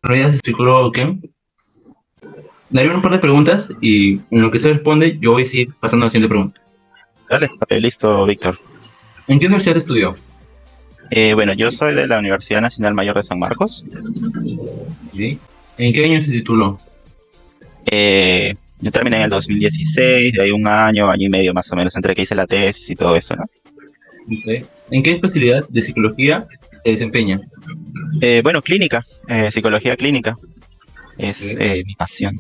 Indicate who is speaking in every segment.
Speaker 1: Buenos días, psicólogo Ken. Le haré un par de preguntas y en lo que se responde, yo voy a seguir pasando a la siguiente pregunta.
Speaker 2: Dale, listo, Víctor.
Speaker 1: ¿En qué universidad estudió?
Speaker 2: Bueno, yo soy de la Universidad Nacional Mayor de San Marcos.
Speaker 1: ¿Sí? ¿En qué año se tituló?
Speaker 2: Yo terminé en el 2016, de ahí un año, año y medio más o menos, entre que hice la tesis y todo eso, ¿no?
Speaker 1: Ok. ¿En qué especialidad de psicología se desempeña?
Speaker 2: Bueno, clínica, psicología clínica, es
Speaker 1: Ok.
Speaker 2: mi pasión.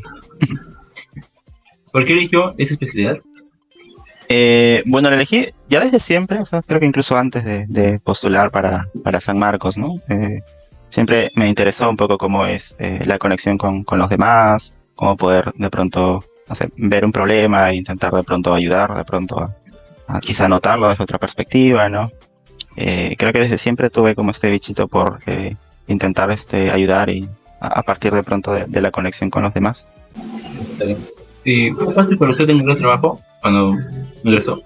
Speaker 1: ¿Por qué eligió esa especialidad?
Speaker 2: Bueno, la elegí ya desde siempre, o sea, creo que incluso antes de postular para San Marcos, ¿no? Siempre me interesó un poco cómo es la conexión con los demás, cómo poder de pronto, no sé, ver un problema e intentar de pronto ayudar, de pronto a quizá notarlo desde otra perspectiva, ¿no? Creo que desde siempre tuve como este bichito por intentar ayudar y a partir de pronto de la conexión con los demás.
Speaker 1: Está bien. ¿Y fue fácil para usted encontrar trabajo cuando ingresó?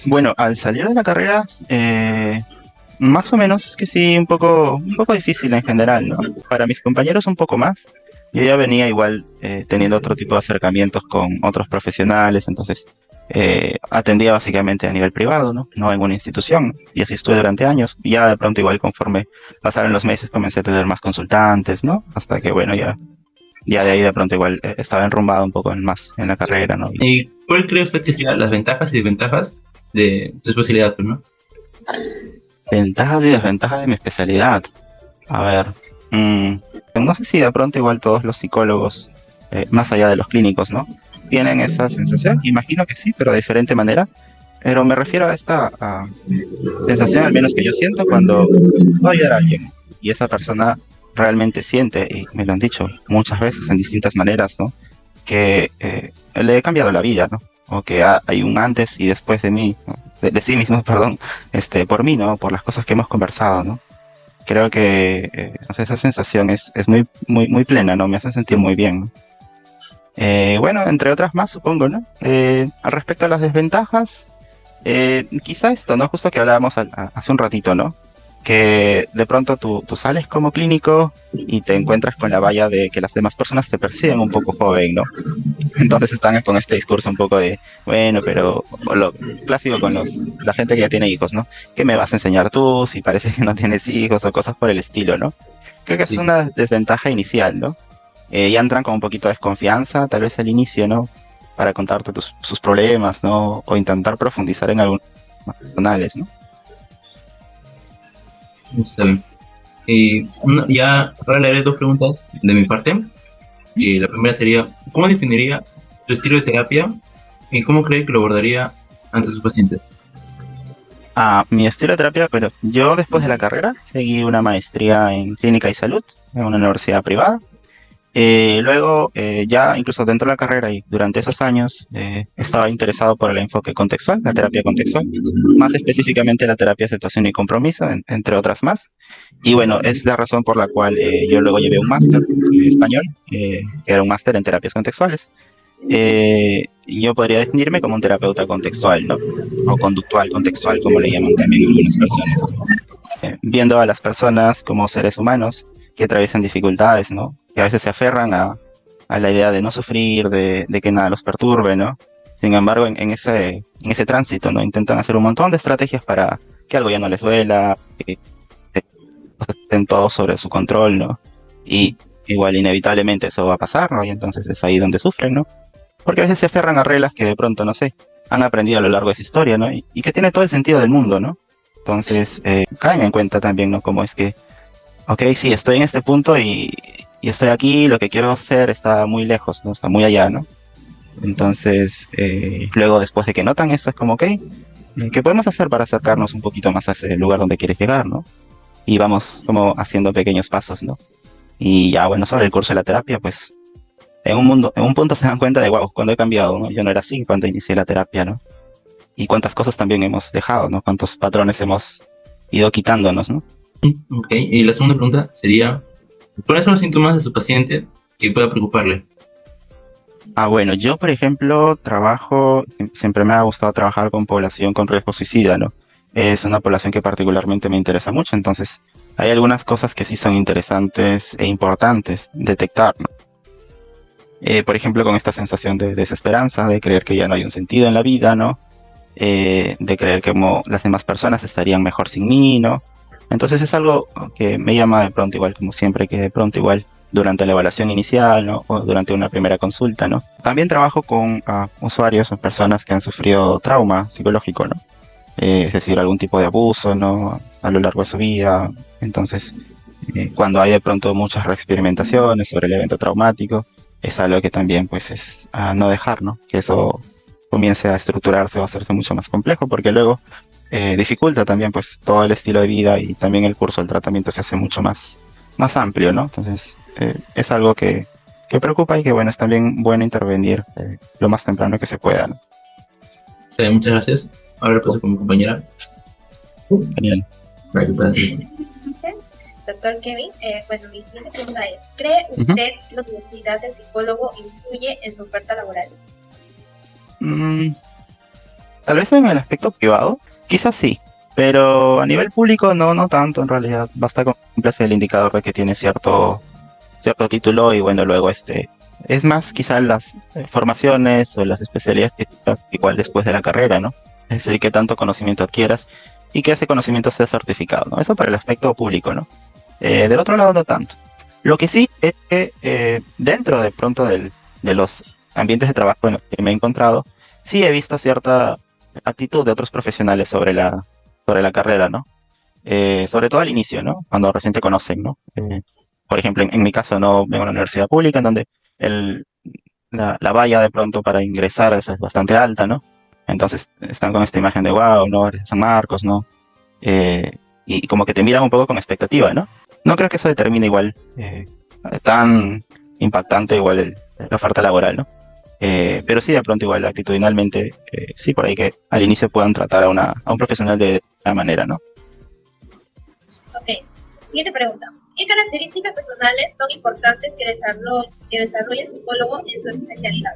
Speaker 2: Bueno, al salir de la carrera, más o menos que sí, un poco difícil en general, ¿no? Para mis compañeros un poco más. Yo ya venía igual teniendo otro tipo de acercamientos con otros profesionales, entonces atendía básicamente a nivel privado, ¿no? No en una institución. Y así estuve durante años. Y ya de pronto igual conforme pasaron los meses comencé a tener más consultantes, ¿no? Hasta que bueno, ya de ahí de pronto igual estaba enrumbado un poco más en la carrera, ¿no?
Speaker 1: ¿Y cuál cree usted que sean las ventajas y desventajas de su especialidad, pues, no?
Speaker 2: Ventajas y desventajas de mi especialidad. A ver, no sé si de pronto igual todos los psicólogos, más allá de los clínicos, ¿no? Tienen esa sensación. Imagino que sí, pero de diferente manera. Pero me refiero a esta sensación, al menos que yo siento cuando voy a ayudar a alguien y esa persona realmente siente, y me lo han dicho muchas veces en distintas maneras, ¿no? Que le he cambiado la vida, ¿no? O que hay un antes y después de mí, ¿no? De sí mismo, perdón, por mí, ¿no? Por las cosas que hemos conversado, ¿no? Creo que o sea, esa sensación es muy, muy, muy plena, ¿no? Me hace sentir muy bien, ¿no? Bueno, entre otras más, supongo, ¿no? Al respecto a las desventajas, quizá esto, ¿no? Justo que hablábamos hace un ratito, ¿no? Que de pronto tú sales como clínico y te encuentras con la valla de que las demás personas te perciben un poco joven, ¿no? Entonces están con este discurso un poco de, bueno, pero o lo clásico con la gente que ya tiene hijos, ¿no? ¿Qué me vas a enseñar tú si parece que no tienes hijos o cosas por el estilo, ¿no? Creo que es
Speaker 1: Sí.
Speaker 2: una desventaja inicial, ¿no? Ya entran con un poquito de desconfianza, tal vez al inicio, ¿no? Para contarte sus problemas, ¿no? O intentar profundizar en algunos personales, ¿no?
Speaker 1: Está bien. Y ya ahora le haré dos preguntas de mi parte. Y la primera sería, ¿cómo definiría su estilo de terapia y cómo cree que lo abordaría ante sus pacientes?
Speaker 2: Mi estilo de terapia, pero yo después de la carrera seguí una maestría en clínica y salud en una universidad privada. Luego, ya incluso dentro de la carrera y durante esos años, estaba interesado por el enfoque contextual, la terapia contextual, más específicamente la terapia de aceptación y compromiso, entre otras más. Y bueno, es la razón por la cual yo luego llevé un máster español, que era un máster en terapias contextuales. Yo podría definirme como un terapeuta contextual, ¿no? O conductual contextual, como le llaman también algunas personas. Viendo a las personas como seres humanos que atraviesan dificultades, ¿no? Que a veces se aferran a la idea de no sufrir, de que nada los perturbe, ¿no? Sin embargo, en ese tránsito, ¿no? Intentan hacer un montón de estrategias para que algo ya no les duela, que estén todos sobre su control, ¿no? Y igual inevitablemente eso va a pasar, ¿no? Y entonces es ahí donde sufren, ¿no? Porque a veces se aferran a reglas que de pronto, no sé, han aprendido a lo largo de su historia, ¿no? Y que tiene todo el sentido del mundo, ¿no? Entonces, caen en cuenta también, ¿no? Como es que, ok, sí, estoy en este punto y estoy aquí, lo que quiero hacer está muy lejos, ¿no? Está muy allá, ¿no? Entonces, luego después de que notan eso, es como, ok, ¿qué podemos hacer para acercarnos un poquito más a ese lugar donde quieres llegar, ¿no? Y vamos como haciendo pequeños pasos, ¿no? Y ya, bueno, sobre el curso de la terapia, pues en un punto se dan cuenta de, wow, cuando he cambiado, ¿no? Yo no era así cuando inicié la terapia, ¿no? Y cuántas cosas también hemos dejado, ¿no? Cuántos patrones hemos ido quitándonos, ¿no?
Speaker 1: Ok, y la segunda pregunta sería, ¿cuáles son los síntomas de su paciente que pueda preocuparle?
Speaker 2: Bueno, yo por ejemplo trabajo, siempre me ha gustado trabajar con población con riesgo suicida, ¿no? Es una población que particularmente me interesa mucho, entonces hay algunas cosas que sí son interesantes e importantes detectar, ¿no? Por ejemplo, con esta sensación de desesperanza, de creer que ya no hay un sentido en la vida, ¿no? De creer que como las demás personas estarían mejor sin mí, ¿no? Entonces es algo que me llama de pronto igual, como siempre, que de pronto igual durante la evaluación inicial, ¿no? O durante una primera consulta, ¿no? También trabajo con usuarios o personas que han sufrido trauma psicológico, ¿no? Es decir, algún tipo de abuso, ¿no? A lo largo de su vida. Entonces, cuando hay de pronto muchas reexperimentaciones sobre el evento traumático, es algo que también pues es a no dejar, ¿no? Que eso comience a estructurarse o a hacerse mucho más complejo, porque luego dificulta también pues todo el estilo de vida y también el curso del tratamiento se hace mucho más amplio, ¿no? Entonces, es algo que preocupa y que bueno, es también bueno intervenir lo más temprano que se pueda, ¿no?
Speaker 1: Muchas gracias. Ahora paso con mi compañera
Speaker 2: Genial.
Speaker 1: para que pueda decir.
Speaker 3: Buenas noches, doctor Kevin. Bueno, mi siguiente pregunta es, ¿cree usted que la universidad del psicólogo influye en su oferta laboral?
Speaker 2: Tal vez en el aspecto privado, quizás sí, pero a nivel público no tanto en realidad. Basta con cumplirse el indicador de que tiene cierto título y bueno, luego es más quizás las formaciones o las especialidades que igual después de la carrera, ¿no? Es decir, que tanto conocimiento adquieras y que ese conocimiento sea certificado, ¿no? Eso para el aspecto público, ¿no? Del otro lado no tanto. Lo que sí es que dentro de pronto de los ambientes de trabajo en los que me he encontrado, sí he visto cierta actitud de otros profesionales sobre la carrera, ¿no? Sobre todo al inicio, ¿no? Cuando recién te conocen, ¿no? Por ejemplo, en mi caso no vengo a una universidad pública en donde la valla de pronto para ingresar es bastante alta, ¿no? Entonces están con esta imagen de wow, ¿no? Eres de San Marcos, ¿no? Y como que te miran un poco con expectativa, ¿no? No creo que eso determine igual tan impactante igual la oferta laboral, ¿no? Pero sí, de pronto igual actitudinalmente, sí, por ahí que al inicio puedan tratar a un profesional de la manera, ¿no?
Speaker 3: Ok, siguiente pregunta. ¿Qué características personales son importantes que desarrolle el psicólogo en su especialidad?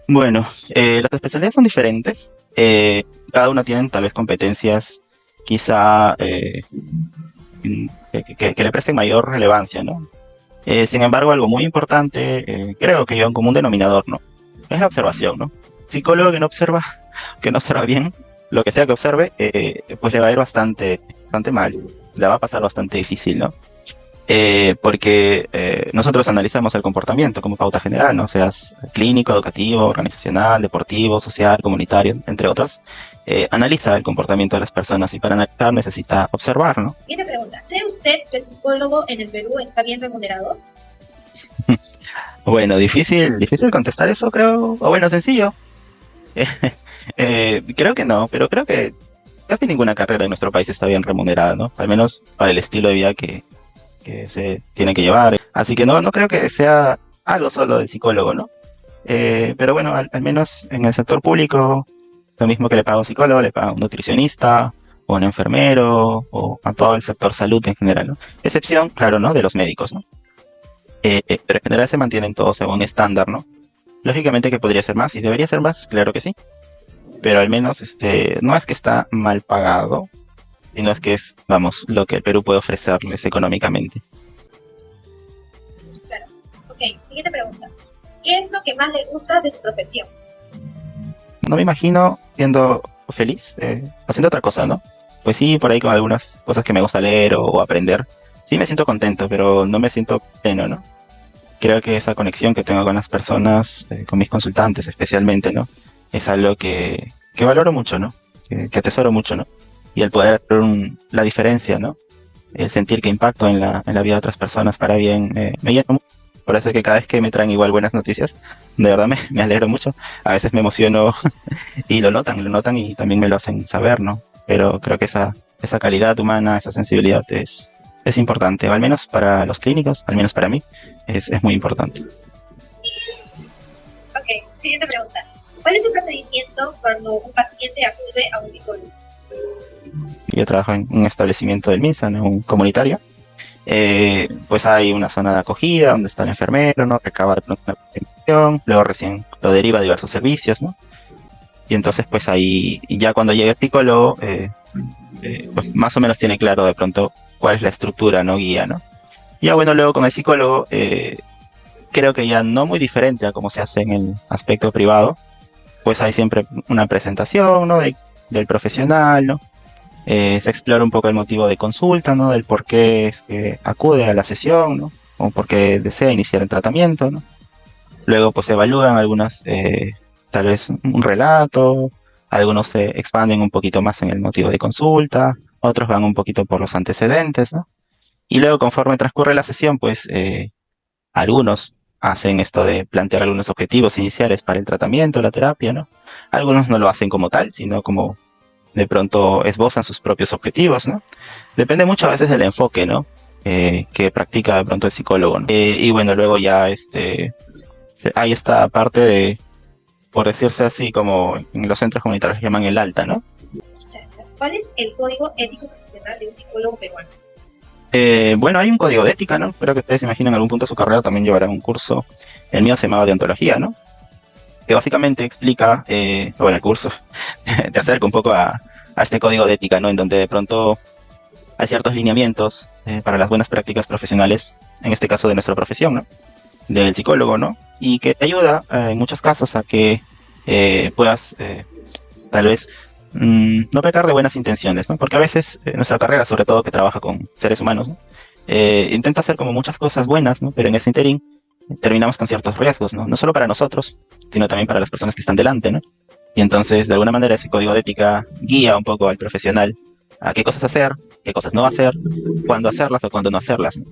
Speaker 2: Bueno, las especialidades son diferentes. Cada una tiene tal vez competencias quizá que le presten mayor relevancia, ¿no? Sin embargo, algo muy importante, creo que hay un común denominador, ¿no? Es la observación, ¿no? Psicólogo que no observa bien, lo que sea que observe, pues le va a ir bastante mal, le va a pasar bastante difícil, ¿no? Porque nosotros analizamos el comportamiento como pauta general, ¿no? Seas clínico, educativo, organizacional, deportivo, social, comunitario, entre otros. Analiza el comportamiento de las personas y para analizar necesita observar, ¿no?
Speaker 3: Siguiente pregunta. ¿Cree usted que el psicólogo en el Perú está bien remunerado?
Speaker 2: Bueno, difícil contestar eso, creo, o bueno, sencillo. Creo que no, pero creo que casi ninguna carrera en nuestro país está bien remunerada, ¿no? Al menos para el estilo de vida que se tiene que llevar. Así que no creo que sea algo solo del psicólogo, ¿no? Pero bueno, al menos en el sector público, lo mismo que le paga a un psicólogo, le paga a un nutricionista, o un enfermero, o a todo el sector salud en general, ¿no? Excepción, claro, ¿no? De los médicos, ¿no? Pero en general se mantienen todos según estándar, ¿no? Lógicamente que podría ser más, y debería ser más, claro que sí. Pero al menos, no es que está mal pagado, sino es que es, vamos, lo que el Perú puede ofrecerles económicamente.
Speaker 3: Claro. Ok, siguiente pregunta. ¿Qué es lo que más le gusta de su profesión?
Speaker 2: No me imagino siendo feliz haciendo otra cosa, ¿no? Pues sí, por ahí con algunas cosas que me gusta leer o aprender. Sí me siento contento, pero no me siento pleno, ¿no? Creo que esa conexión que tengo con las personas, con mis consultantes especialmente, ¿no? Es algo que valoro mucho, ¿no? Que atesoro mucho, ¿no? Y el poder ver la diferencia, ¿no? El sentir que impacto en la vida de otras personas para bien, me llena mucho. Por eso es que cada vez que me traen igual buenas noticias, de verdad me alegro mucho. A veces me emociono y lo notan y también me lo hacen saber, ¿no? Pero creo que esa calidad humana, esa sensibilidad es importante, o al menos para los clínicos, al menos para mí, es muy importante.
Speaker 3: Ok, siguiente pregunta. ¿Cuál es el procedimiento cuando un paciente acude a un psicólogo?
Speaker 2: Yo trabajo en un establecimiento del MINSA, ¿no? Un comunitario. Pues hay una zona de acogida donde está el enfermero, ¿no? Recaba de pronto una prescripción, luego recién lo deriva a diversos servicios, ¿no? Y entonces pues ahí, ya cuando llega el psicólogo, pues más o menos tiene claro de pronto cuál es la estructura, ¿no? Guía, ¿no? Ya bueno, luego con el psicólogo, creo que ya no muy diferente a cómo se hace en el aspecto privado, pues hay siempre una presentación, ¿no? Del profesional, ¿no? Se explora un poco el motivo de consulta, ¿no? Del por qué es que acude a la sesión, ¿no? O por qué desea iniciar el tratamiento, ¿no? Luego pues se evalúan algunas, tal vez un relato, algunos se expanden un poquito más en el motivo de consulta, otros van un poquito por los antecedentes, ¿no? Y luego conforme transcurre la sesión, pues algunos hacen esto de plantear algunos objetivos iniciales para el tratamiento, la terapia, ¿no? Algunos no lo hacen como tal, sino como de pronto esbozan sus propios objetivos, ¿no? Depende mucho a veces del enfoque, ¿no? Que practica de pronto el psicólogo, ¿no? Y bueno, luego ya hay esta parte de, por decirse así, como en los centros comunitarios llaman el alta, ¿no?
Speaker 3: ¿Cuál es el código ético profesional de un psicólogo peruano?
Speaker 2: Bueno, hay un código de ética, ¿no? Espero que ustedes se imaginen en algún punto de su carrera también llevarán un curso. El mío se llamaba deontología, ¿no? Que básicamente explica, bueno, el curso te acerca un poco a este código de ética, ¿no? En donde de pronto hay ciertos lineamientos para las buenas prácticas profesionales, en este caso de nuestra profesión, ¿no? Del psicólogo, ¿no? Y que te ayuda en muchos casos a que puedas tal vez no pecar de buenas intenciones, ¿no? Porque a veces nuestra carrera, sobre todo que trabaja con seres humanos, ¿no? Intenta hacer como muchas cosas buenas, ¿no? Pero en ese interín terminamos con ciertos riesgos, ¿no? No solo para nosotros, sino también para las personas que están delante, ¿no? Y entonces, de alguna manera, ese código de ética guía un poco al profesional a qué cosas hacer, qué cosas no hacer, cuándo hacerlas o cuándo no hacerlas, ¿no?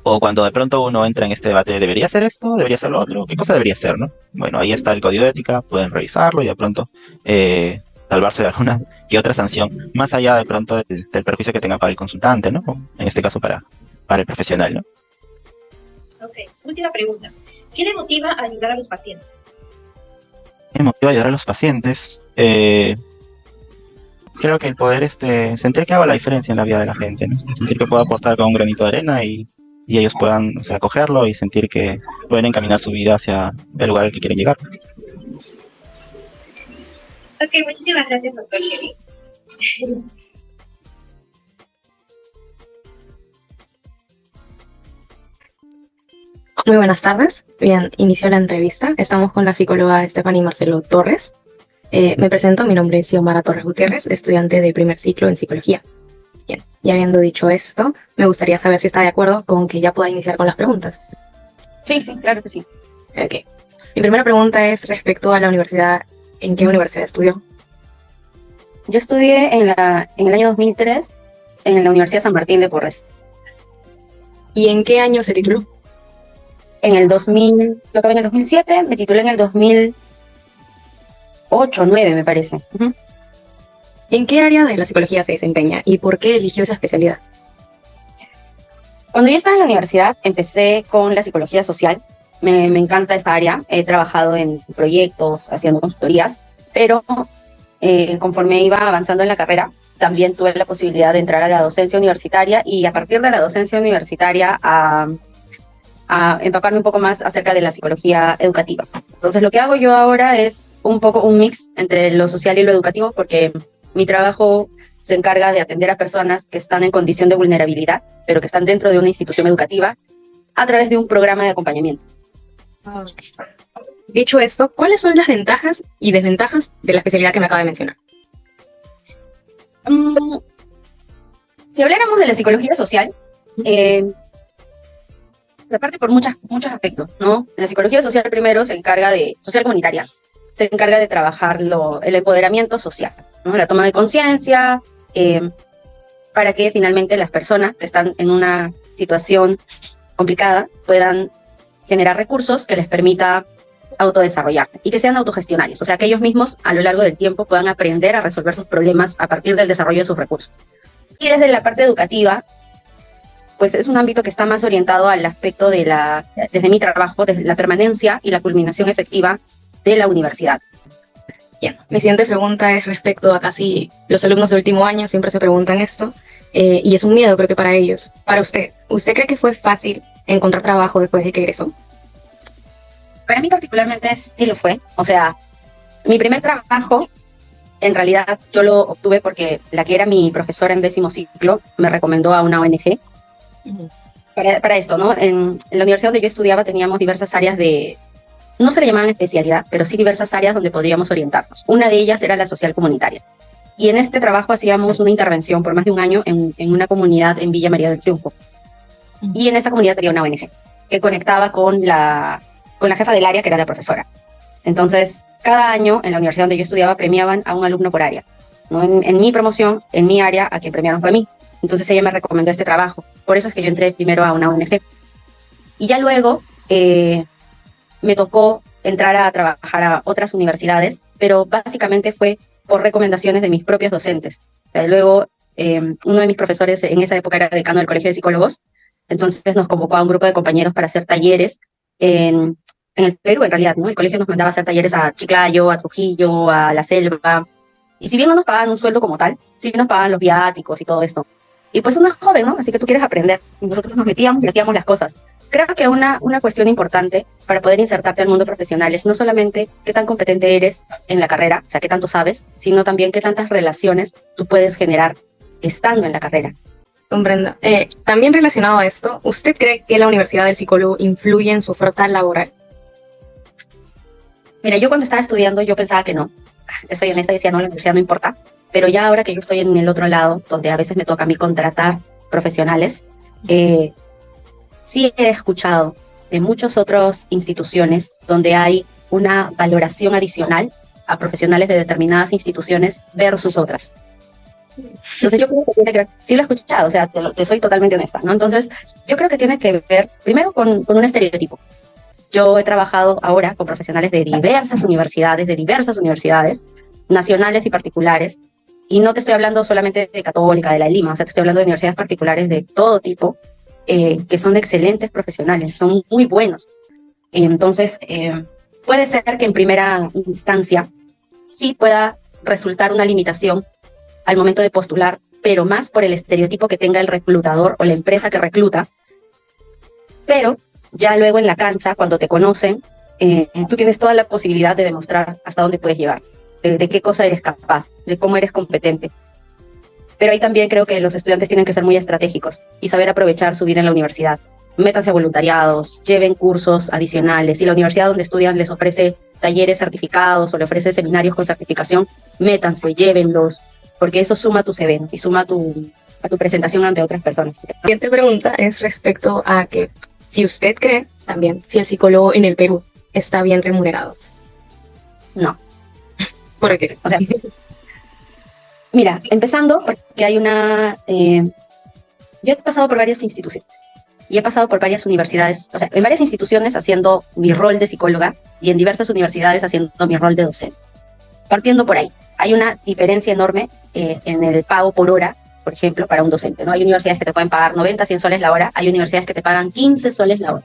Speaker 2: O cuando de pronto uno entra en este debate, ¿debería hacer esto? ¿Debería hacer lo otro? ¿Qué cosa debería hacer, no? Bueno, ahí está el código de ética, pueden revisarlo y de pronto salvarse de alguna y otra sanción, más allá de pronto del perjuicio que tenga para el consultante, ¿no? O en este caso para el profesional, ¿no?
Speaker 3: Ok, última pregunta. ¿Qué le motiva a ayudar a los pacientes?
Speaker 2: Me motiva a ayudar a los pacientes. Creo que el poder sentir que hago la diferencia en la vida de la gente, ¿no? Sentir que puedo aportar con un granito de arena y ellos puedan, o sea, cogerlo y sentir que pueden encaminar su vida hacia el lugar al que quieren llegar.
Speaker 3: Ok, muchísimas gracias, doctor Kevin.
Speaker 4: Muy buenas tardes. Bien, inició la entrevista. Estamos con la psicóloga Stephanie Marcelo Torres. Me presento, mi nombre es Xiomara Torres Gutiérrez, estudiante de primer ciclo en psicología. Bien, y habiendo dicho esto, me gustaría saber si está de acuerdo con que ya pueda iniciar con las preguntas.
Speaker 5: Sí, claro que sí.
Speaker 4: Ok. Mi primera pregunta es respecto a la universidad. ¿En qué universidad estudió?
Speaker 5: Yo estudié en el año 2003 en la Universidad San Martín de Porres.
Speaker 4: ¿Y en qué año se tituló?
Speaker 5: En el 2000, yo acabé en el 2007, me titulé en el 2008, 9 me parece. Uh-huh.
Speaker 4: ¿En qué área de la psicología se desempeña y por qué eligió esa especialidad?
Speaker 5: Cuando yo estaba en la universidad empecé con la psicología social. Me encanta esta área, he trabajado en proyectos, haciendo consultorías, pero conforme iba avanzando en la carrera, también tuve la posibilidad de entrar a la docencia universitaria y a partir de la docencia universitaria a empaparme un poco más acerca de la psicología educativa. Entonces lo que hago yo ahora es un poco un mix entre lo social y lo educativo, porque mi trabajo se encarga de atender a personas que están en condición de vulnerabilidad, pero que están dentro de una institución educativa a través de un programa de acompañamiento.
Speaker 4: Dicho esto, ¿cuáles son las ventajas y desventajas de la especialidad que me acaba de mencionar?
Speaker 5: Si habláramos de la psicología social, se parte por muchos aspectos, ¿no? La psicología social primero se encarga social comunitaria, se encarga de trabajar el empoderamiento social, ¿no? La toma de conciencia, para que finalmente las personas que están en una situación complicada puedan generar recursos que les permita autodesarrollar y que sean autogestionarios, o sea, que ellos mismos a lo largo del tiempo puedan aprender a resolver sus problemas a partir del desarrollo de sus recursos. Y desde la parte educativa, pues es un ámbito que está más orientado al aspecto desde mi trabajo, desde la permanencia y la culminación efectiva de la universidad.
Speaker 4: Bien, mi siguiente pregunta es respecto a casi los alumnos de último año, siempre se preguntan esto, y es un miedo creo que para ellos. Para ¿usted cree que fue fácil encontrar trabajo después de que egresó?
Speaker 5: Para mí particularmente sí lo fue. O sea, mi primer trabajo en realidad yo lo obtuve porque la que era mi profesora en 10º ciclo me recomendó a una ONG para esto, ¿no? En la universidad donde yo estudiaba teníamos diversas áreas no se le llamaban especialidad, pero sí diversas áreas donde podríamos orientarnos. Una de ellas era la social comunitaria. Y en este trabajo hacíamos una intervención por más de un año en una comunidad en Villa María del Triunfo. Y en esa comunidad había una ONG que conectaba con la jefa del área, que era la profesora. Entonces, cada año en la universidad donde yo estudiaba premiaban a un alumno por área, ¿no? En mi promoción, en mi área, a quien premiaron fue a mí. Entonces ella me recomendó este trabajo. Por eso es que yo entré primero a una ONG. Y ya luego me tocó entrar a trabajar a otras universidades, pero básicamente fue por recomendaciones de mis propios docentes. O sea, luego uno de mis profesores en esa época era decano del Colegio de Psicólogos, entonces nos convocó a un grupo de compañeros para hacer talleres en el Perú, en realidad, ¿no? El colegio nos mandaba a hacer talleres a Chiclayo, a Trujillo, a La Selva, y si bien no nos pagaban un sueldo como tal, sí nos pagaban los viáticos y todo esto. Y pues uno es joven, ¿no? Así que tú quieres aprender. Y nosotros nos metíamos y hacíamos las cosas. Creo que una cuestión importante para poder insertarte al mundo profesional es no solamente qué tan competente eres en la carrera, o sea, qué tanto sabes, sino también qué tantas relaciones tú puedes generar estando en la carrera.
Speaker 4: Comprendo. También relacionado a esto, ¿usted cree que la Universidad del Psicólogo influye en su oferta laboral?
Speaker 5: Mira, yo cuando estaba estudiando yo pensaba que no. Te soy honesta, decía, no, la universidad no importa. Pero ya ahora que yo estoy en el otro lado, donde a veces me toca a mí contratar profesionales, sí he escuchado de muchas otras instituciones donde hay una valoración adicional a profesionales de determinadas instituciones versus otras. Entonces yo creo que tiene que ver, sí lo he escuchado, o sea, te soy totalmente honesta, ¿no? Entonces yo creo que tiene que ver primero con un estereotipo. Yo he trabajado ahora con profesionales de diversas universidades, nacionales y particulares, y no te estoy hablando solamente de Católica, de la Lima, o sea, te estoy hablando de universidades particulares de todo tipo, que son excelentes profesionales, son muy buenos. Entonces, puede ser que en primera instancia sí pueda resultar una limitación al momento de postular, pero más por el estereotipo que tenga el reclutador o la empresa que recluta. Pero ya luego en la cancha, cuando te conocen, tú tienes toda la posibilidad de demostrar hasta dónde puedes llegar, de qué cosa eres capaz, de cómo eres competente. Pero ahí también creo que los estudiantes tienen que ser muy estratégicos y saber aprovechar su vida en la universidad. Métanse a voluntariados, lleven cursos adicionales. Si la universidad donde estudian les ofrece talleres certificados o le ofrece seminarios con certificación, métanse, llévenlos, porque eso suma a tu CV y suma a tu presentación ante otras personas.
Speaker 4: La siguiente pregunta es respecto a que si usted cree también si el psicólogo en el Perú está bien remunerado.
Speaker 5: No.
Speaker 4: ¿Por qué?
Speaker 5: O sea, mira, empezando porque hay yo he pasado por varias instituciones y he pasado por varias universidades, o sea, en varias instituciones haciendo mi rol de psicóloga y en diversas universidades haciendo mi rol de docente. Partiendo por ahí, hay una diferencia enorme en el pago por hora, por ejemplo, para un docente, ¿no? Hay universidades que te pueden pagar 90, 100 soles la hora, hay universidades que te pagan 15 soles la hora.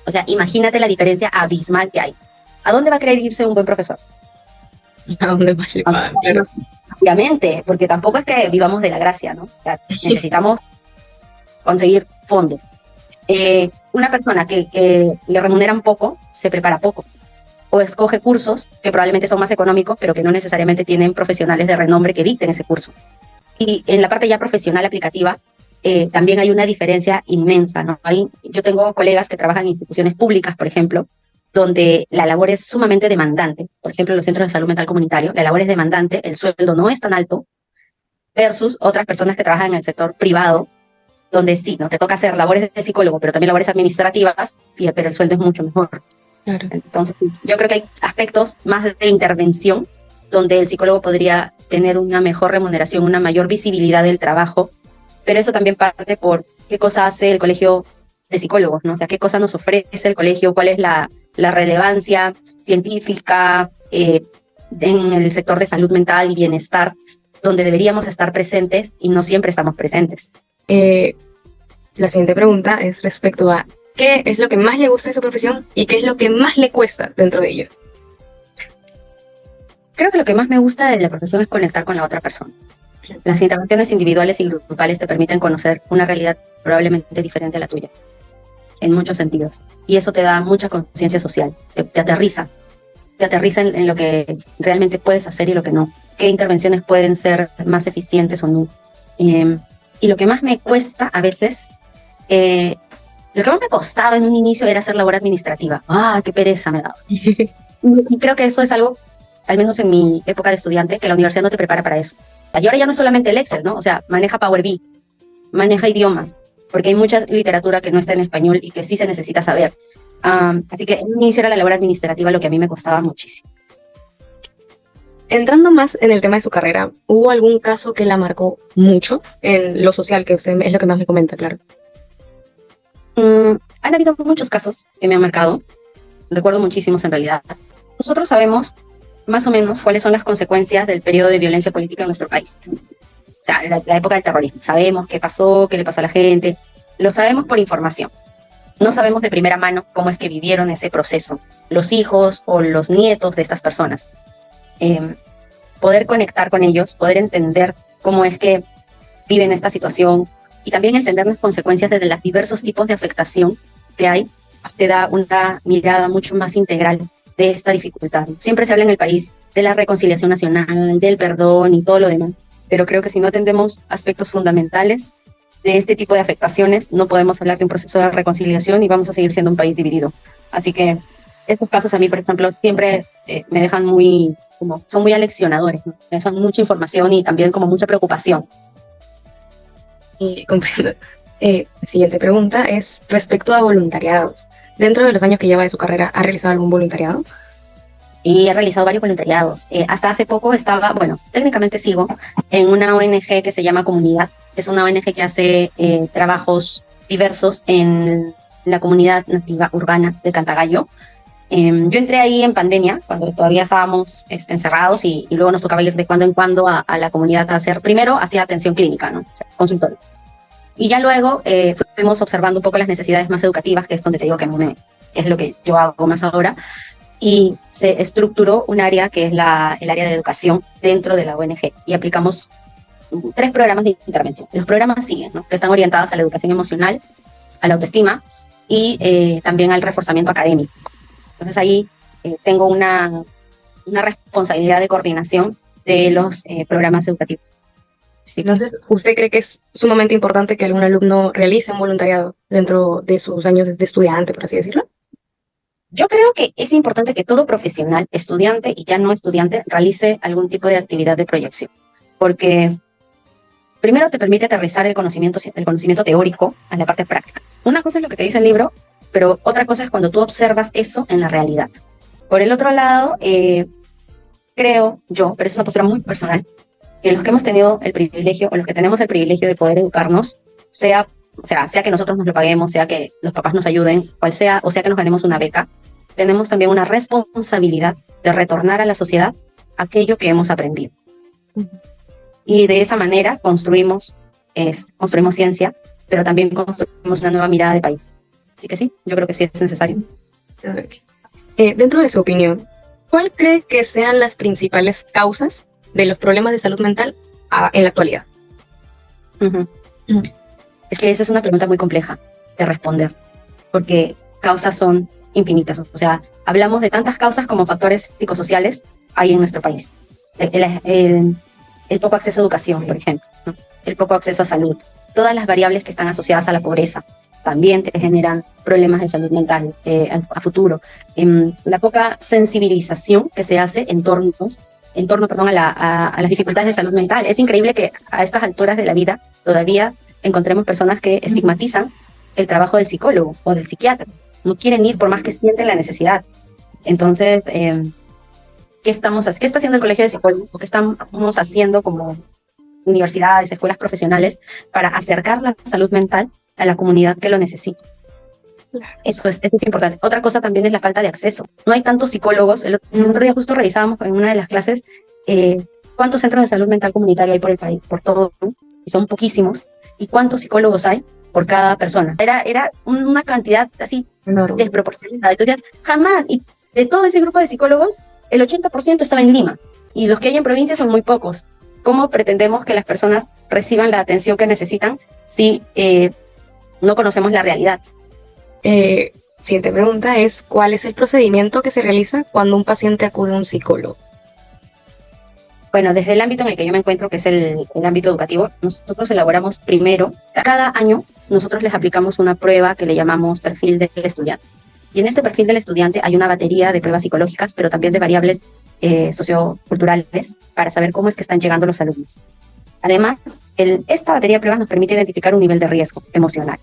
Speaker 5: O sea, imagínate la diferencia abismal que hay. ¿A dónde va a querer irse un buen profesor?
Speaker 4: ¿A dónde más le pagan? Claro.
Speaker 5: Obviamente, porque tampoco es que vivamos de la gracia, ¿no? O sea, necesitamos conseguir fondos. Una persona que le remuneran poco, se prepara poco. O escoge cursos que probablemente son más económicos, pero que no necesariamente tienen profesionales de renombre que dicten ese curso. Y en la parte ya profesional aplicativa, también hay una diferencia inmensa, ¿no? Yo tengo colegas que trabajan en instituciones públicas, por ejemplo, donde la labor es sumamente demandante. Por ejemplo, en los centros de salud mental comunitario, la labor es demandante, el sueldo no es tan alto, versus otras personas que trabajan en el sector privado, donde sí, no te toca hacer labores de psicólogo, pero también labores administrativas, pero el sueldo es mucho mejor.
Speaker 4: Claro.
Speaker 5: Entonces, yo creo que hay aspectos más de intervención donde el psicólogo podría tener una mejor remuneración, una mayor visibilidad del trabajo, pero eso también parte por qué cosa hace el colegio de psicólogos, ¿no? O sea, qué cosa nos ofrece el colegio, cuál es la relevancia científica en el sector de salud mental y bienestar, donde deberíamos estar presentes y no siempre estamos presentes.
Speaker 4: La siguiente pregunta es respecto a qué es lo que más le gusta de su profesión y qué es lo que más le cuesta dentro de ello.
Speaker 5: Creo que lo que más me gusta de la profesión es conectar con la otra persona. Las intervenciones individuales y grupales te permiten conocer una realidad probablemente diferente a la tuya, en muchos sentidos. Y eso te da mucha conciencia social, te aterriza en lo que realmente puedes hacer y lo que no. qué intervenciones pueden ser más eficientes o no. Y lo que más me cuesta a veces, lo que más me costaba en un inicio era hacer labor administrativa. ¡Ah, qué pereza me daba! Y creo que eso es algo, al menos en mi época de estudiante, que la universidad no te prepara para eso. Y ahora ya no es solamente el Excel, ¿no? O sea, maneja Power BI, maneja idiomas, porque hay mucha literatura que no está en español y que sí se necesita saber. Así que en un inicio era la labor administrativa lo que a mí me costaba muchísimo.
Speaker 4: Entrando más en el tema de su carrera, ¿hubo algún caso que la marcó mucho en lo social, que usted es lo que más me comenta, claro?
Speaker 5: Han habido muchos casos que me han marcado, recuerdo muchísimos en realidad. Nosotros sabemos más o menos cuáles son las consecuencias del periodo de violencia política en nuestro país. O sea, la época del terrorismo. Sabemos qué pasó, qué le pasó a la gente, lo sabemos por información. No sabemos de primera mano cómo es que vivieron ese proceso, los hijos o los nietos de estas personas. Poder conectar con ellos, poder entender cómo es que viven esta situación y también entender las consecuencias de los diversos tipos de afectación que hay, te da una mirada mucho más integral de esta dificultad. Siempre se habla en el país de la reconciliación nacional, del perdón y todo lo demás, pero creo que si no atendemos aspectos fundamentales de este tipo de afectaciones, no podemos hablar de un proceso de reconciliación y vamos a seguir siendo un país dividido. Así que estos casos a mí, por ejemplo, siempre me dejan son muy aleccionadores, ¿no? Me dejan mucha información y también como mucha preocupación.
Speaker 4: Y comprendo. Siguiente pregunta es respecto a voluntariados. Dentro de los años que lleva de su carrera, ¿ha realizado algún voluntariado?
Speaker 5: Y he realizado varios voluntariados. Hasta hace poco técnicamente sigo en una ONG que se llama Comunidad. Es una ONG que hace trabajos diversos en la comunidad nativa urbana de Cantagallo. Yo entré ahí en pandemia, cuando todavía estábamos encerrados y luego nos tocaba ir de cuando en cuando a la comunidad a hacer, primero hacía atención clínica, ¿no? O sea, consultorio. Y ya luego fuimos observando un poco las necesidades más educativas, que es donde te digo que a mí es lo que yo hago más ahora. Y se estructuró un área que es el área de educación dentro de la ONG. Y aplicamos 3 programas de intervención. Los programas siguen, ¿no? Que están orientados a la educación emocional, a la autoestima y también al reforzamiento académico. Entonces ahí tengo una responsabilidad de coordinación de los programas educativos. Sí.
Speaker 4: Entonces, ¿usted cree que es sumamente importante que algún alumno realice un voluntariado dentro de sus años de estudiante, por así decirlo?
Speaker 5: Yo creo que es importante que todo profesional, estudiante y ya no estudiante, realice algún tipo de actividad de proyección, porque primero te permite aterrizar el conocimiento teórico a la parte práctica. Una cosa es lo que te dice el libro, pero otra cosa es cuando tú observas eso en la realidad. Por el otro lado, creo yo, pero es una postura muy personal, que los que hemos tenido el privilegio, o los que tenemos el privilegio de poder educarnos, sea que nosotros nos lo paguemos, sea que los papás nos ayuden, o sea que nos ganemos una beca, tenemos también una responsabilidad de retornar a la sociedad aquello que hemos aprendido. Y de esa manera construimos ciencia, pero también construimos una nueva mirada de país. Así que sí, yo creo que sí es necesario.
Speaker 4: Dentro de su opinión, ¿cuál cree que sean las principales causas de los problemas de salud mental en la actualidad?
Speaker 5: Es que esa es una pregunta muy compleja de responder, porque causas son infinitas. O sea, hablamos de tantas causas como factores psicosociales hay en nuestro país. El poco acceso a educación, por ejemplo, ¿no? El poco acceso a salud. Todas las variables que están asociadas a la pobreza también te generan problemas de salud mental a futuro. La poca sensibilización que se hace en torno a las dificultades de salud mental. Es increíble que a estas alturas de la vida todavía encontremos personas que estigmatizan el trabajo del psicólogo o del psiquiatra. No quieren ir por más que sienten la necesidad. Entonces, ¿qué está haciendo el Colegio de Psicólogos? ¿O qué estamos haciendo como universidades, escuelas profesionales para acercar la salud mental a la comunidad que lo necesita? Eso es muy importante. Otra cosa también es la falta de acceso. No hay tantos psicólogos. El otro día justo revisábamos en una de las clases cuántos centros de salud mental comunitario hay por el país, por todo, ¿no? Y son poquísimos. ¿Y cuántos psicólogos hay por cada persona? Era una cantidad así
Speaker 4: enorme,
Speaker 5: desproporcionada. Y tú dirías, jamás. Y de todo ese grupo de psicólogos, el 80% estaba en Lima. Y los que hay en provincia son muy pocos. ¿Cómo pretendemos que las personas reciban la atención que necesitan si no conocemos la realidad?
Speaker 4: Siguiente pregunta es, ¿cuál es el procedimiento que se realiza cuando un paciente acude a un psicólogo?
Speaker 5: Bueno, desde el ámbito en el que yo me encuentro, que es el ámbito educativo, nosotros elaboramos primero, cada año nosotros les aplicamos una prueba que le llamamos perfil del estudiante. Y en este perfil del estudiante hay una batería de pruebas psicológicas, pero también de variables socioculturales para saber cómo es que están llegando los alumnos. Además, esta batería de pruebas nos permite identificar un nivel de riesgo emocional.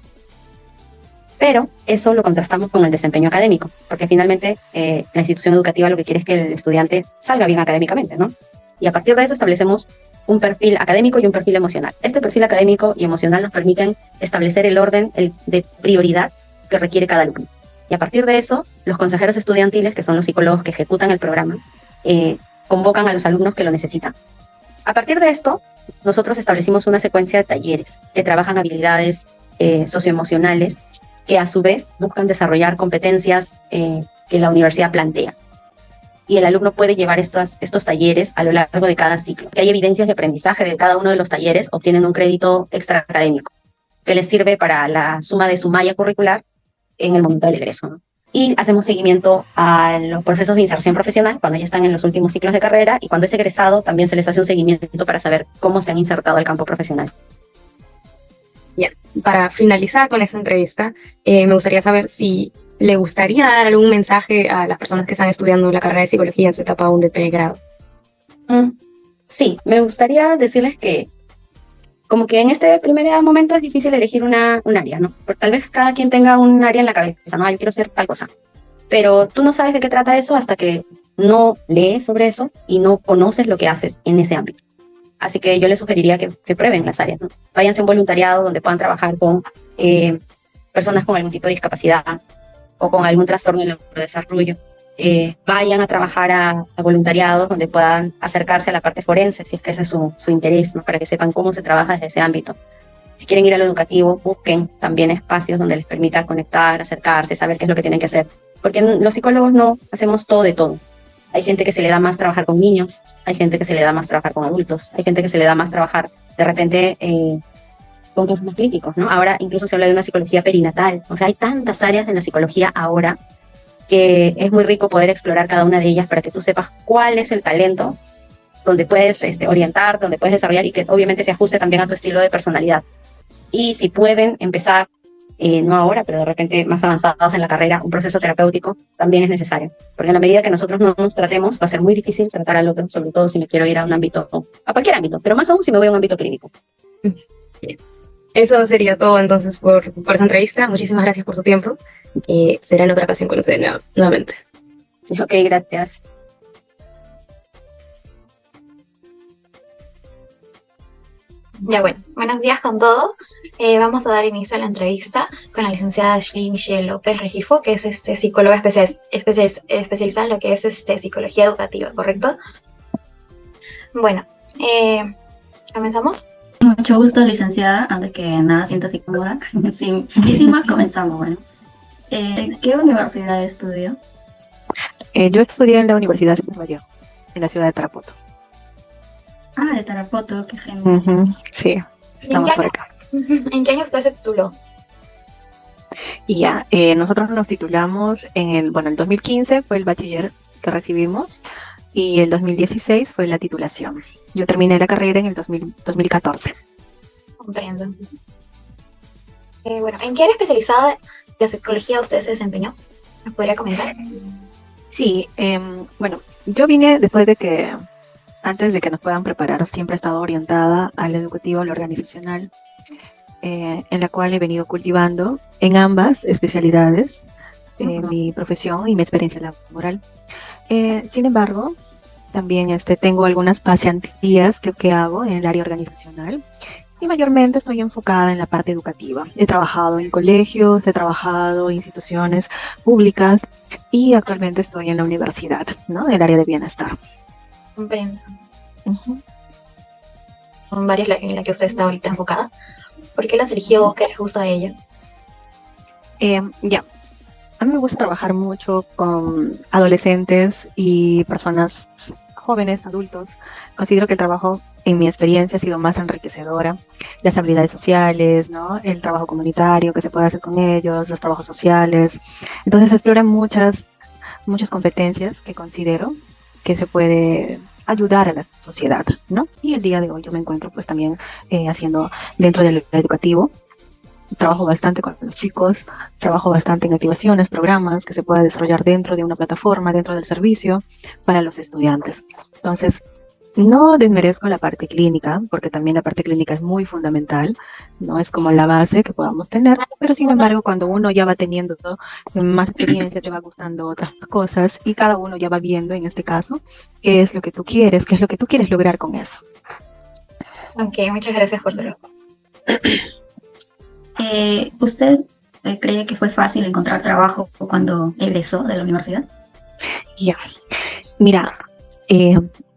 Speaker 5: Pero eso lo contrastamos con el desempeño académico, porque finalmente la institución educativa lo que quiere es que el estudiante salga bien académicamente, ¿no? Y a partir de eso establecemos un perfil académico y un perfil emocional. Este perfil académico y emocional nos permiten establecer el orden de prioridad que requiere cada alumno. Y a partir de eso, los consejeros estudiantiles, que son los psicólogos que ejecutan el programa, convocan a los alumnos que lo necesitan. A partir de esto, nosotros establecimos una secuencia de talleres que trabajan habilidades socioemocionales que a su vez buscan desarrollar competencias que la universidad plantea. Y el alumno puede llevar estos talleres a lo largo de cada ciclo. Que hay evidencias de aprendizaje de cada uno de los talleres, obtienen un crédito extra académico que les sirve para la suma de su malla curricular en el momento del egreso, ¿no? Y hacemos seguimiento a los procesos de inserción profesional cuando ya están en los últimos ciclos de carrera, y cuando es egresado también se les hace un seguimiento para saber cómo se han insertado al campo profesional.
Speaker 4: Bien, para finalizar con esta entrevista, me gustaría saber si le gustaría dar algún mensaje a las personas que están estudiando la carrera de psicología en su etapa aún de pregrado.
Speaker 5: Sí, me gustaría decirles que como que en este primer momento es difícil elegir un área, ¿no? Porque tal vez cada quien tenga un área en la cabeza, ¿no? Yo quiero hacer tal cosa. Pero tú no sabes de qué trata eso hasta que no lees sobre eso y no conoces lo que haces en ese ámbito. Así que yo les sugeriría que prueben las áreas, ¿no? Váyanse a un voluntariado donde puedan trabajar con personas con algún tipo de discapacidad o con algún trastorno del desarrollo. Vayan a trabajar a voluntariados donde puedan acercarse a la parte forense, si es que ese es su interés, ¿no? Para que sepan cómo se trabaja desde ese ámbito. Si quieren ir a lo educativo, busquen también espacios donde les permita conectar, acercarse, saber qué es lo que tienen que hacer. Porque los psicólogos no hacemos todo de todo. Hay gente que se le da más trabajar con niños, hay gente que se le da más trabajar con adultos, hay gente que se le da más trabajar de repente con casos más críticos, ¿no? Ahora incluso se habla de una psicología perinatal. O sea, hay tantas áreas en la psicología ahora que es muy rico poder explorar cada una de ellas para que tú sepas cuál es el talento donde puedes orientar, donde puedes desarrollar y que obviamente se ajuste también a tu estilo de personalidad. Y si pueden empezar, no ahora, pero de repente más avanzados en la carrera, un proceso terapéutico también es necesario. Porque en la medida que nosotros no nos tratemos, va a ser muy difícil tratar al otro, sobre todo si me quiero ir a un ámbito, a cualquier ámbito, pero más aún si me voy a un ámbito clínico.
Speaker 4: Eso sería todo entonces por esa entrevista. Muchísimas gracias por su tiempo. Será en otra ocasión con usted nuevamente.
Speaker 5: Ok, gracias.
Speaker 6: Ya bueno, buenos días con todos. Vamos a dar inicio a la entrevista con la licenciada Ashley Michelle López Regifo, que es psicóloga especializada en lo que es psicología educativa, ¿correcto? Bueno, ¿comenzamos?
Speaker 7: Mucho gusto, licenciada. Antes que nada, siéntase cómoda. Sin más, comenzamos. Bueno, ¿qué universidad estudió?
Speaker 8: Yo estudié en la Universidad Santa María, en la ciudad de Tarapoto.
Speaker 7: Ah, de Tarapoto, qué genial.
Speaker 8: Sí, estamos por acá.
Speaker 6: ¿En qué año usted se tituló?
Speaker 8: Y ya, nosotros nos titulamos el 2015 fue el bachiller que recibimos y el 2016 fue la titulación. Yo terminé la carrera en el 2014.
Speaker 6: Comprendo. Bueno, ¿en qué área especializada de psicología usted se desempeñó? ¿Nos podría comentar?
Speaker 8: Sí, bueno, yo vine después de que, antes de que nos puedan preparar, siempre he estado orientada al educativo, al organizacional, en la cual he venido cultivando en ambas especialidades mi profesión y mi experiencia laboral. Sin embargo, también tengo algunas pasantías que hago en el área organizacional y mayormente estoy enfocada en la parte educativa. He trabajado en colegios, he trabajado en instituciones públicas y actualmente estoy en la universidad, ¿no? En el área de bienestar.
Speaker 6: Comprendo. Son varias en las que usted está ahorita enfocada. ¿Por qué las eligió? ¿Qué les gusta de ella?
Speaker 8: A mí me gusta trabajar mucho con adolescentes y personas jóvenes, adultos. Considero que el trabajo, en mi experiencia, ha sido más enriquecedora. Las habilidades sociales, ¿no? El trabajo comunitario que se puede hacer con ellos, los trabajos sociales. Entonces se exploran muchas competencias que considero que se puede ayudar a la sociedad, ¿no? Y el día de hoy yo me encuentro pues también haciendo dentro del educativo. Trabajo bastante con los chicos, trabajo bastante en activaciones, programas que se pueda desarrollar dentro de una plataforma, dentro del servicio para los estudiantes. Entonces, no desmerezco la parte clínica, porque también la parte clínica es muy fundamental, no es como la base que podamos tener, pero sin embargo, cuando uno ya va teniendo más experiencia, te va gustando otras cosas y cada uno ya va viendo, en este caso, qué es lo que tú quieres, qué es lo que tú quieres lograr con eso.
Speaker 6: Ok, muchas gracias por su respuesta.
Speaker 7: ¿Usted cree que fue fácil encontrar trabajo cuando egresó de la universidad?
Speaker 8: Ya, mira,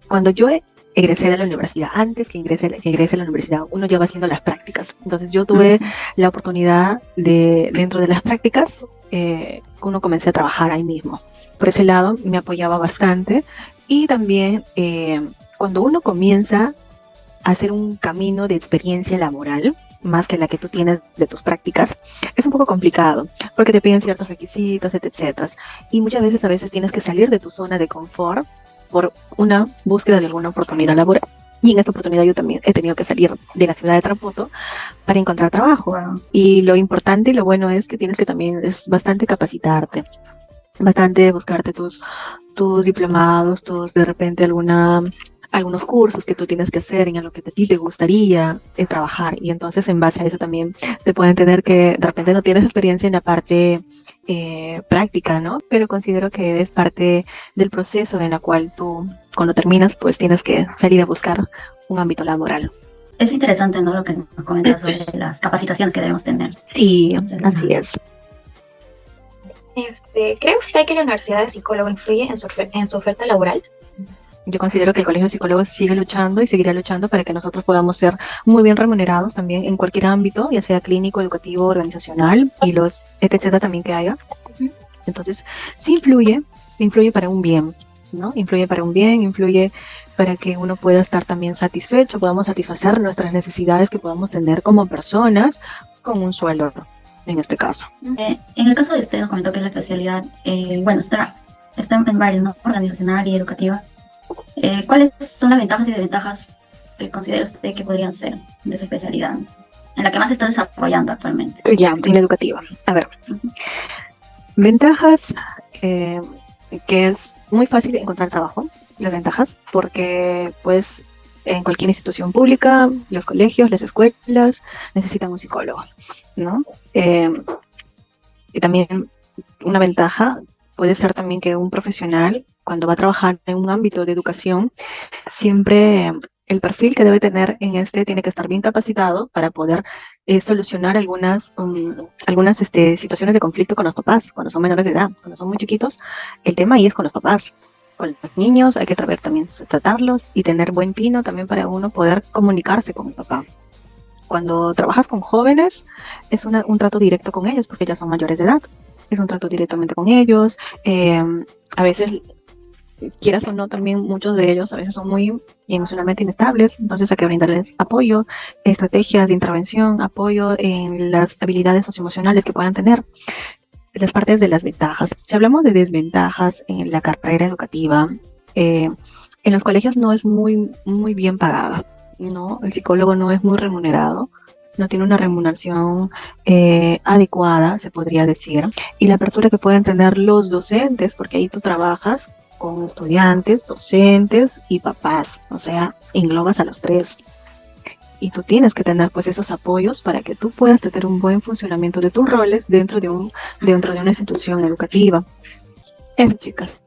Speaker 8: cuando yo egresé de la universidad, antes que ingrese a la universidad, uno ya va haciendo las prácticas. Entonces yo tuve la oportunidad de, dentro de las prácticas, uno comencé a trabajar ahí mismo. Por ese lado me apoyaba bastante y también cuando uno comienza a hacer un camino de experiencia laboral, más que la que tú tienes de tus prácticas, es un poco complicado, porque te piden ciertos requisitos, etcétera. Y muchas veces, a veces tienes que salir de tu zona de confort por una búsqueda de alguna oportunidad laboral. Y en esta oportunidad yo también he tenido que salir de la ciudad de Tarapoto para encontrar trabajo. Wow. Y lo importante y lo bueno es que tienes que también, es bastante capacitarte, bastante buscarte tus diplomados, de repente algunos cursos que tú tienes que hacer en lo que a ti te gustaría trabajar, y entonces en base a eso también te pueden tener que, de repente no tienes experiencia en la parte práctica, ¿no? Pero considero que es parte del proceso en la cual tú, cuando terminas, pues tienes que salir a buscar un ámbito laboral.
Speaker 7: Es interesante, ¿no?, lo que nos comentas sobre las capacitaciones que debemos tener.
Speaker 8: Sí, así es.
Speaker 6: ¿Cree usted que la Universidad de Psicólogo influye en su oferta laboral?
Speaker 8: Yo considero que el Colegio de Psicólogos sigue luchando y seguirá luchando para que nosotros podamos ser muy bien remunerados también en cualquier ámbito, ya sea clínico, educativo, organizacional y los etcétera también que haya. Entonces, sí influye para un bien, ¿no? Influye para un bien, influye para que uno pueda estar también satisfecho, podamos satisfacer nuestras necesidades que podamos tener como personas con un sueldo, en este caso.
Speaker 7: En el caso de usted, nos comentó que la especialidad, bueno, está en varios, ¿no?, organizacional y educativa. ¿Cuáles son las ventajas y desventajas que considera usted que podrían ser de su especialidad, en la que más se está desarrollando actualmente?
Speaker 8: Ya, en la educativa. A ver, ventajas, que es muy fácil encontrar trabajo. Las ventajas, porque pues en cualquier institución pública, los colegios, las escuelas necesitan un psicólogo, ¿no? Y también una ventaja puede ser también que un profesional, cuando va a trabajar en un ámbito de educación, siempre el perfil que debe tener en tiene que estar bien capacitado para poder solucionar algunas situaciones de conflicto con los papás, cuando son menores de edad, cuando son muy chiquitos. El tema ahí es con los papás. Con los niños hay que tratarlos y tener buen tino también para uno poder comunicarse con el papá. Cuando trabajas con jóvenes, es un trato directo con ellos, porque ya son mayores de edad. Es un trato directamente con ellos. A veces, quieras o no, también muchos de ellos a veces son muy emocionalmente inestables, entonces hay que brindarles apoyo, estrategias de intervención, apoyo en las habilidades socioemocionales que puedan tener. Las partes de las ventajas. Si hablamos de desventajas en la carrera educativa, en los colegios no es muy bien pagada, ¿no? El psicólogo no es muy remunerado, no tiene una remuneración adecuada, se podría decir, y la apertura que pueden tener los docentes, porque ahí tú trabajas con estudiantes, docentes y papás, o sea, englobas a los tres. Y tú tienes que tener pues esos apoyos para que tú puedas tener un buen funcionamiento de tus roles dentro de una institución educativa. Eso, chicas.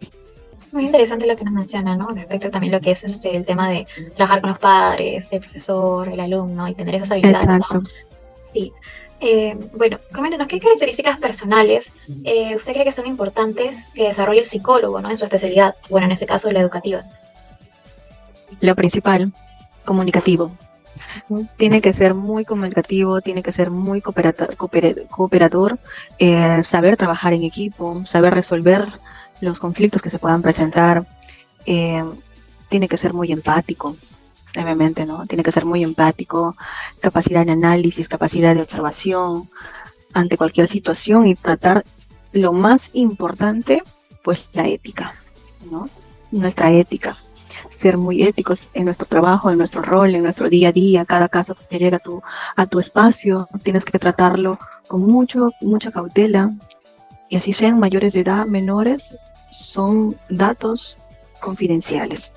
Speaker 6: Muy interesante lo que nos menciona, ¿no? Respecto también a lo que es el tema de trabajar con los padres, el profesor, el alumno y tener esas habilidades, ¿no? Sí. Bueno, coméntanos, ¿qué características personales usted cree que son importantes que desarrolle el psicólogo, ¿no?, en su especialidad? Bueno, en este caso, la educativa.
Speaker 8: Lo principal, comunicativo. Tiene que ser muy comunicativo, tiene que ser muy cooperador, saber trabajar en equipo, saber resolver los conflictos que se puedan presentar, tiene que ser muy empático, obviamente, ¿no? Tiene que ser muy empático, capacidad de análisis, capacidad de observación ante cualquier situación y tratar lo más importante, pues la ética, ¿no? nuestra ética, ser muy éticos en nuestro trabajo, en nuestro rol, en nuestro día a día. Cada caso que llega a tu espacio, tienes que tratarlo con mucha cautela, y así sean mayores de edad, menores, son datos confidenciales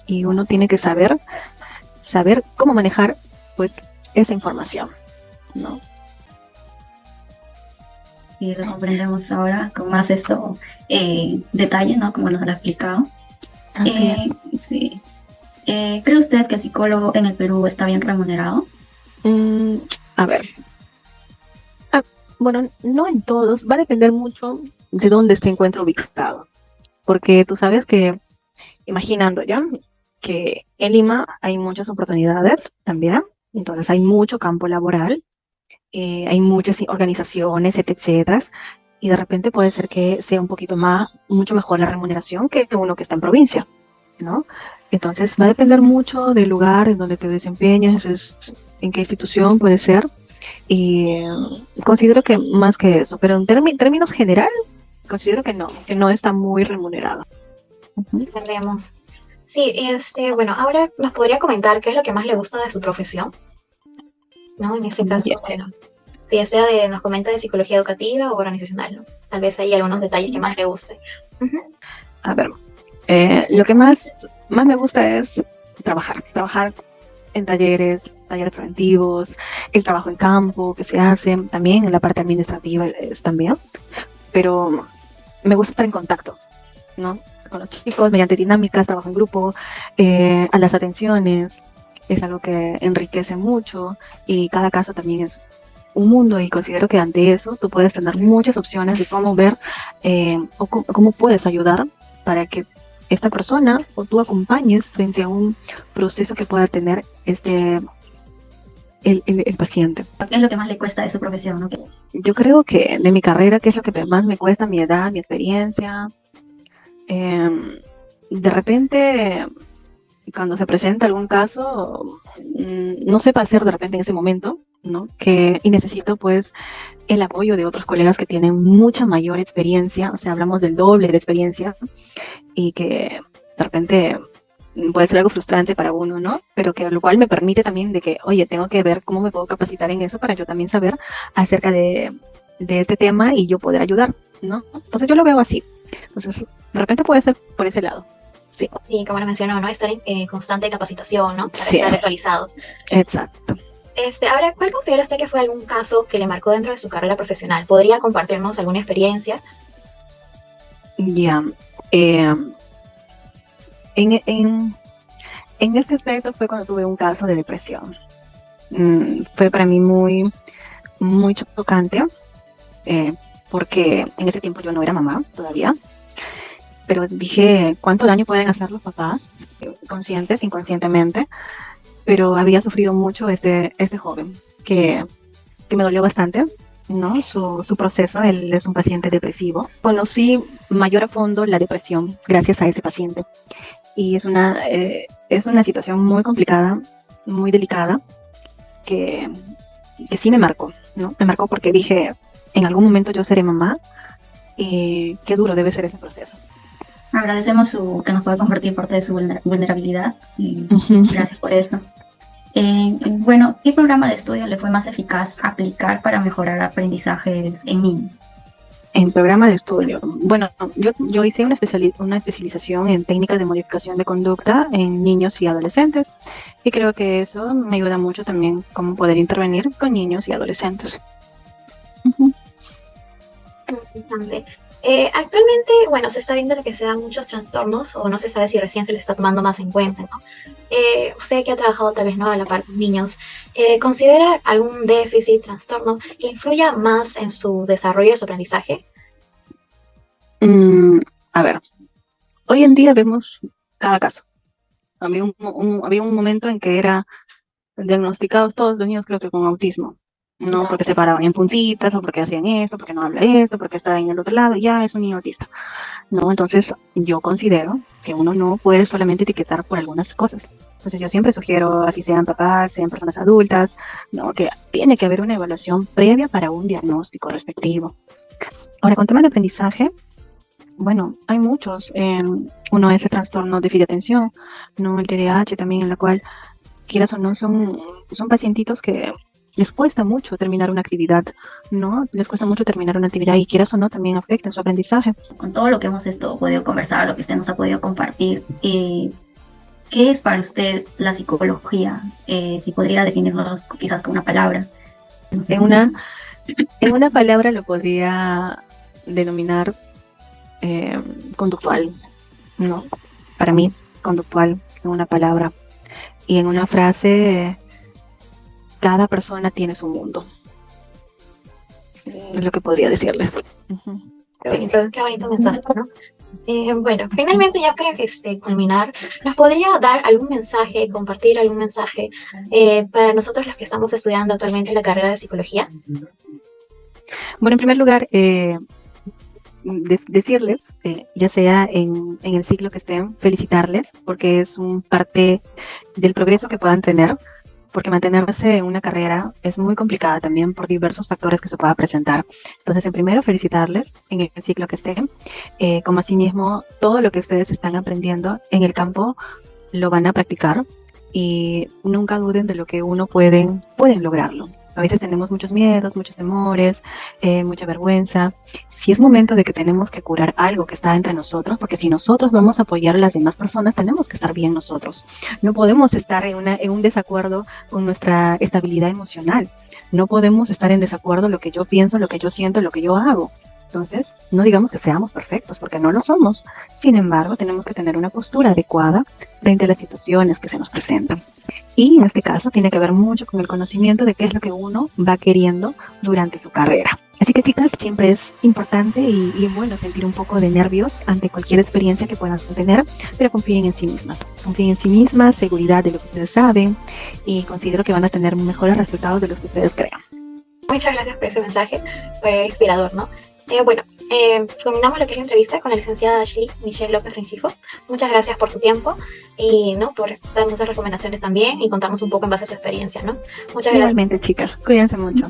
Speaker 8: y uno tiene que saber cómo manejar pues esa información, ¿no?
Speaker 7: Sí, lo comprendemos ahora con más detalle, ¿no? Como nos lo ha explicado.
Speaker 8: Así es.
Speaker 7: Sí. ¿Cree usted que el psicólogo en el Perú está bien remunerado?
Speaker 8: A ver. Bueno, no en todos, va a depender mucho de dónde se encuentra ubicado. Porque tú sabes que, imaginando ya, que en Lima hay muchas oportunidades también, entonces hay mucho campo laboral, hay muchas organizaciones, etcétera, y de repente puede ser que sea un poquito mucho mejor la remuneración que uno que está en provincia, ¿no? Entonces va a depender mucho del lugar en donde te desempeñas, en qué institución puede ser, y considero que más que eso, pero en términos general, considero que no está muy remunerado.
Speaker 6: Entendemos. Sí, bueno, ahora nos podría comentar qué es lo que más le gusta de su profesión, ¿no? En este caso, bueno, si ya sea nos comenta de psicología educativa o organizacional, ¿no? Tal vez hay algunos detalles que más le guste.
Speaker 8: A ver, lo que más me gusta es trabajar en talleres preventivos, el trabajo en campo que se hace, también en la parte administrativa también, pero me gusta estar en contacto, ¿no? Con los chicos, mediante dinámicas, trabajo en grupo, a las atenciones, es algo que enriquece mucho, y cada caso también es un mundo, y considero que ante eso tú puedes tener muchas opciones de cómo ver o cómo puedes ayudar para que esta persona o tú acompañes frente a un proceso que pueda tener el paciente.
Speaker 7: ¿Qué es lo que más le cuesta de su profesión, ¿no?
Speaker 8: Yo creo que de mi carrera, ¿qué es lo que más me cuesta? Mi edad, mi experiencia. De repente, cuando se presenta algún caso, no sepa hacer de repente en ese momento, ¿no? Y necesito pues el apoyo de otros colegas que tienen mucha mayor experiencia, o sea, hablamos del doble de experiencia, y que de repente puede ser algo frustrante para uno, ¿no? Pero que lo cual me permite también de que, oye, tengo que ver cómo me puedo capacitar en eso para yo también saber acerca de este tema y yo poder ayudar, ¿no? Entonces yo lo veo así. Entonces, de repente puede ser por ese lado. Sí.
Speaker 6: Y como lo mencionó, ¿no? Estar en constante capacitación, ¿no? Para
Speaker 8: Sí.
Speaker 6: estar actualizados.
Speaker 8: Exacto.
Speaker 6: Ahora, ¿cuál considera usted que fue algún caso que le marcó dentro de su carrera profesional? ¿Podría compartirnos alguna experiencia?
Speaker 8: Ya. En este aspecto fue cuando tuve un caso de depresión. Fue para mí muy, muy chocante, porque en ese tiempo yo no era mamá todavía, pero dije, ¿cuánto daño pueden hacer los papás, conscientes, inconscientemente? Pero había sufrido mucho este joven, que me dolió bastante, ¿no? Su proceso. Él es un paciente depresivo. Conocí mayor a fondo la depresión gracias a ese paciente. Y es una situación muy complicada, muy delicada, que sí me marcó, ¿no? Me marcó porque dije, en algún momento yo seré mamá, y qué duro debe ser ese proceso.
Speaker 7: Agradecemos que nos pueda compartir parte de su vulnerabilidad. Y gracias por eso. Bueno, ¿qué programa de estudio le fue más eficaz aplicar para mejorar aprendizajes en niños?
Speaker 8: En programa de estudio. Bueno, yo hice una especialización en técnicas de modificación de conducta en niños y adolescentes, y creo que eso me ayuda mucho también cómo poder intervenir con niños y adolescentes.
Speaker 6: Actualmente, bueno, se está viendo lo que se dan muchos trastornos, o no se sabe si recién se le está tomando más en cuenta, ¿no? Usted que ha trabajado tal vez no a la par con niños, ¿considera algún déficit, trastorno que influya más en su desarrollo y su aprendizaje?
Speaker 8: A ver, hoy en día vemos cada caso. Había un momento en que era diagnosticados todos los niños, creo que con autismo, ¿no? Porque se paraban en puntitas, o porque hacían esto, porque no habla esto, porque está en el otro lado, ya es un niño autista, ¿no? Entonces yo considero que uno no puede solamente etiquetar por algunas cosas. Entonces yo siempre sugiero, así sean papás, sean personas adultas, ¿no? Que tiene que haber una evaluación previa para un diagnóstico respectivo. Ahora, con temas de aprendizaje, Bueno, hay muchos. Uno es el trastorno de déficit de atención, ¿no? El TDAH también, en la cual, quieras o no, son pacientitos que les cuesta mucho terminar una actividad, ¿no? Les cuesta mucho terminar una actividad y quieras o no, también afecta en su aprendizaje.
Speaker 7: Con todo lo que hemos podido conversar, lo que usted nos ha podido compartir, ¿qué es para usted la psicología? Si podría definirnos quizás con una palabra. No sé.
Speaker 8: En una palabra lo podría denominar conductual, ¿no? Para mí, conductual, en una palabra. Y en una frase, cada persona tiene su mundo. Es lo que podría decirles.
Speaker 6: Qué bonito mensaje, ¿no? Bueno, finalmente ya para culminar, ¿nos podría dar algún mensaje, compartir algún mensaje para nosotros los que estamos estudiando actualmente la carrera de psicología?
Speaker 8: Bueno, en primer lugar, decirles, ya sea en el ciclo que estén, felicitarles, porque es un parte del progreso que puedan tener, porque mantenerse en una carrera es muy complicada también por diversos factores que se puedan presentar. Entonces, en primero, felicitarles en el ciclo que estén, como asimismo, todo lo que ustedes están aprendiendo en el campo lo van a practicar y nunca duden de lo que uno pueden lograrlo. A veces tenemos muchos miedos, muchos temores, mucha vergüenza. Si es momento de que tenemos que curar algo que está entre nosotros, porque si nosotros vamos a apoyar a las demás personas, tenemos que estar bien nosotros. No podemos estar en un desacuerdo con nuestra estabilidad emocional. No podemos estar en desacuerdo lo que yo pienso, lo que yo siento, lo que yo hago. Entonces, no digamos que seamos perfectos, porque no lo somos. Sin embargo, tenemos que tener una postura adecuada frente a las situaciones que se nos presentan. Y en este caso tiene que ver mucho con el conocimiento de qué es lo que uno va queriendo durante su carrera. Así que, chicas, siempre es importante y bueno sentir un poco de nervios ante cualquier experiencia que puedan tener, pero confíen en sí mismas. Confíen en sí mismas, seguridad de lo que ustedes saben y considero que van a tener mejores resultados de los que ustedes crean.
Speaker 6: Muchas gracias por ese mensaje, fue inspirador, ¿no? Culminamos lo que es la entrevista con la licenciada Ashley Michelle López Rengifo. Muchas gracias por su tiempo y por darnos esas recomendaciones también y contarnos un poco en base a su experiencia, ¿no? Muchas gracias.
Speaker 8: Igualmente, chicas, cuídense mucho.